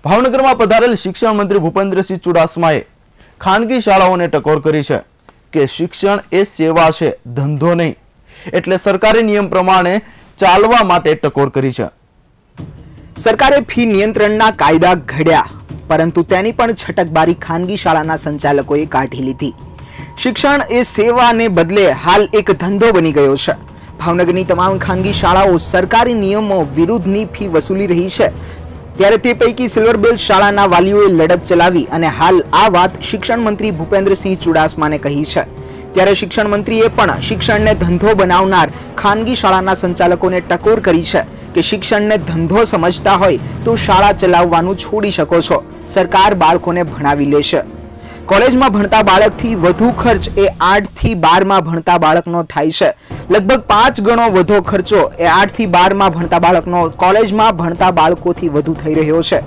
ભાવનગરમાં પધારેલ શિક્ષણ મંત્રી ભૂપેન્દ્રસિંહ ચુડાસમાએ ખાનગી શાળાઓને ટકોર કરી છે કે શિક્ષણ એ સેવા છે, ધંધો નહીં, એટલે સરકારી નિયમ પ્રમાણે ચાલવા માટે ટકોર કરી છે। સરકારે ફી નિયંત્રણના કાયદા ઘડ્યા, પરંતુ તેની પણ છટકબારી ખાનગી શાળાના સંચાલકોએ કાઢી લીધી। શિક્ષણ એ સેવાને બદલે હાલ એક ધંધો બની ગયો છે। ભાવનગરની તમામ ખાનગી શાળાઓ સરકારી નિયમો વિરુદ્ધની ફી વસૂલી રહી છે, ત્યારે તે પૈકી સિલ્વર બેલ શાળાના વાલીઓએ લડત ચલાવી અને હાલ આ વાત શિક્ષણ મંત્રી ભૂપેન્દ્રસિંહ ચુડાસમાને કહી છે। ત્યારે શિક્ષણ મંત્રીએ પણ શિક્ષણને ધંધો બનાવનાર ખાનગી શાળાના સંચાલકોને ટકોર કરી છે કે શિક્ષણને ધંધો સમજતા હોય તો શાળા ચલાવવાનું છોડી શકો છો, સરકાર બાળકોને ભણાવી લેશે। કોલેજમાં ભણતા બાળકથી વધુ ખર્ચ એ 8 થી 12 માં ભણતા બાળકનો થાય છે। લગભગ 5 ગણો વધુ ખર્ચો એ 8 થી 12 માં ભણતા બાળકનો કોલેજમાં ભણતા બાળકોથી વધુ થઈ રહ્યો છે।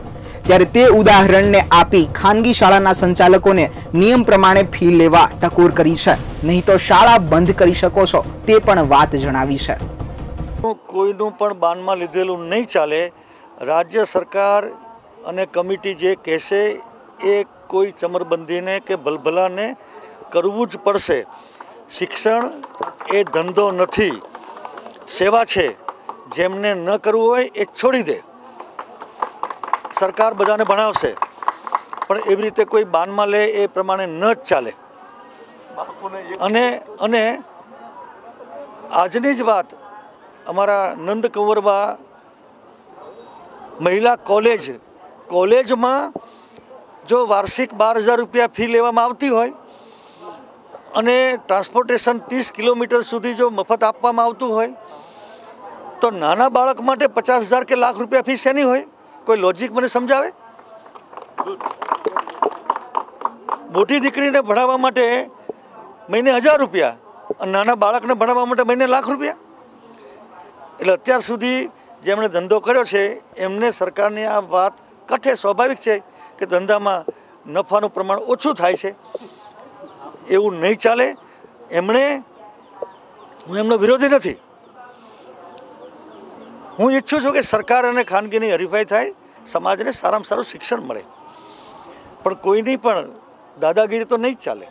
ત્યારે તે ઉદાહરણને આપી ખાનગી શાળાના સંચાલકોને નિયમ પ્રમાણે ફી લેવા ટકોર કરી છે, નહીં તો શાળા બંધ કરી શકો છો તે પણ વાત જણાવી છે। કોઈનું પણ બાનમાં લીધેલું નહીં ચાલે। રાજ્ય સરકાર અને કમિટી જે કહેશે એ કોઈ ચમરબંધીને કે ભલભલાને કરવું જ પડશે। શિક્ષણ એ ધંધો નથી, સેવા છે। જેમને ન કરવું હોય એ છોડી દે, સરકાર બધાને ભણાવશે, પણ એવી રીતે કોઈ બાનમાં લે એ પ્રમાણે ન જ ચાલે। અને આજની જ વાત, અમારા નંદ કંવરબા મહિલા કોલેજમાં જો વાર્ષિક 12,000 રૂપિયા ફી લેવામાં આવતી હોય અને ટ્રાન્સપોર્ટેશન 30 કિલોમીટર સુધી જો મફત આપવામાં આવતું હોય, તો નાના બાળક માટે 50,000 કે લાખ રૂપિયા ફી શેની હોય? કોઈ લોજિક મને સમજાવે? મોટી દીકરીને ભણાવવા માટે મહિને 1,000 રૂપિયા અને નાના બાળકને ભણાવવા માટે મહિને લાખ રૂપિયા। એટલે અત્યાર સુધી જેમણે ધંધો કર્યો છે એમને સરકારની આ વાત કઠે સ્વાભાવિક છે કે ધંધામાં નફાનું પ્રમાણ ઓછું થાય છે, એવું નહીં ચાલે। હું એમનો વિરોધી નથી, હું ઈચ્છું છું કે સરકાર અને ખાનગીની હરીફાઈ થાય, સમાજને સારામાં સારું શિક્ષણ મળે, પણ કોઈની પણ દાદાગીરી તો નહીં જ ચાલે।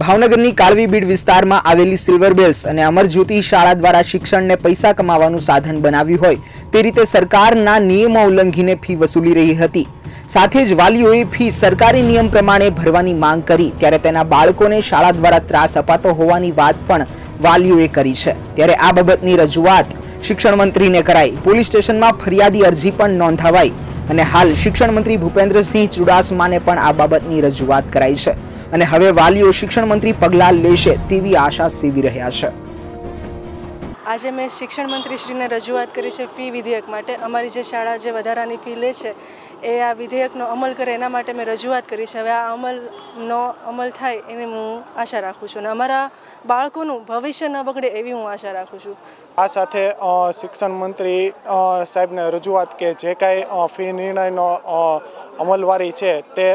ભાવનગરની કાળવીબીડ વિસ્તારમાં આવેલી સિલ્વર બેલ્સ અને અમરજ્યોતિ શાળા દ્વારા શિક્ષણને પૈસા કમાવાનું સાધન બનાવ્યું હોય તે રીતે સરકારના નિયમો ઉલ્લંઘીને ફી વસૂલી રહી હતી। સાથે જ વાલીઓએ ફી સરકારી નિયમ પ્રમાણે ભરવાની માંગ કરી, ત્યારે તેના બાળકોને શાળા દ્વારા ત્રાસ અપાતો હોવાની વાત પણ વાલીઓએ કરી છે। ત્યારે આ બાબતની રજૂઆત શિક્ષણ મંત્રીને કરાઈ, પોલીસ સ્ટેશનમાં ફરિયાદી અરજી પણ નોંધાવાઈ અને હાલ શિક્ષણ મંત્રી ભૂપેન્દ્રસિંહ ચુડાસમાને પણ આ બાબતની રજૂઆત કરાઈ છે અને હવે વાલીઓ શિક્ષણ મંત્રી પગલાં લેશે તેવી આશા સેવી રહ્યા છે। આજે મેં શિક્ષણ મંત્રી શ્રીને રજૂઆત કરી છે ફી વિધેયક માટે। અમારી જે શાળા જે વધારાની ફી લે છે એ આ વિધેયકનો અમલ કરે એના માટે મેં રજૂઆત કરી છે। હવે આ અમલ થાય એની હું આશા રાખું છું અને અમારા બાળકોનું ભવિષ્ય ન બગડે એવી હું આશા રાખું છું। આ સાથે શિક્ષણ મંત્રી સાહેબને રજૂઆત કે જે કાંઈ ફી નિર્ણયનો અમલવારી છે તે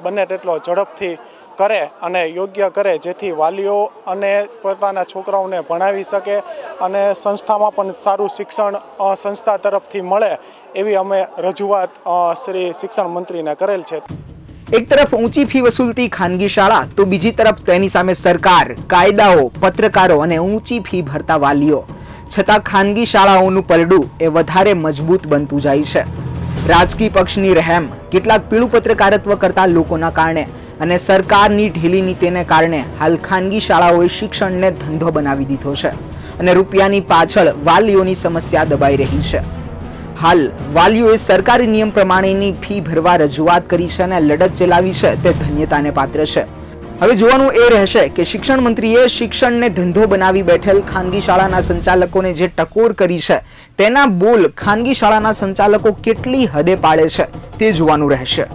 બને તેટલો ઝડપથી કરે અને યોગ્ય કરે, જેથી વાલીઓ અને પોતાના છોકરાઓને ભણાવી શકે અને સંસ્થામાં પણ સારું શિક્ષણ સંસ્થા તરફથી મળે એવી અમે રજૂઆત શ્રી શિક્ષણ મંત્રીને કરેલ છે। એક તરફ ઊંચી ફી વસૂલતી ખાનગી શાળા તો બીજી તરફ તેની સામે સરકાર, કાયદાઓ, પત્રકારો અને ઊંચી ફી ભરતા વાલીઓ, છતાં ખાનગી શાળાઓનું પલડું એ વધારે મજબૂત બનતું જાય છે। રાજકીય પક્ષની રહેમ, કેટલાક પીળું પત્રકારત્વ કરતા લોકોના કારણે અને સરકારની ઢીલી નીતિને કારણે હાલ ખાનગી શાળાઓએ શિક્ષણને ધંધો બનાવી દીધો છે અને રૂપિયાની પાછળ વાલીઓની સમસ્યા દબાઈ રહી છે। હાલ વાલીઓએ સરકારી નિયમ પ્રમાણેની ફી ભરવા રજૂઆત કરી છે અને લડત ચલાવી છે તે ધન્યતાને પાત્ર છે। હવે જોવાનું એ રહેશે કે શિક્ષણ મંત્રીએ શિક્ષણને ધંધો બનાવી બેઠેલ ખાનગી શાળાના સંચાલકોને જે ટકોર કરી છે તેના બોલ ખાનગી શાળાના સંચાલકો કેટલી હદે પાડે છે તે જોવાનું રહેશે।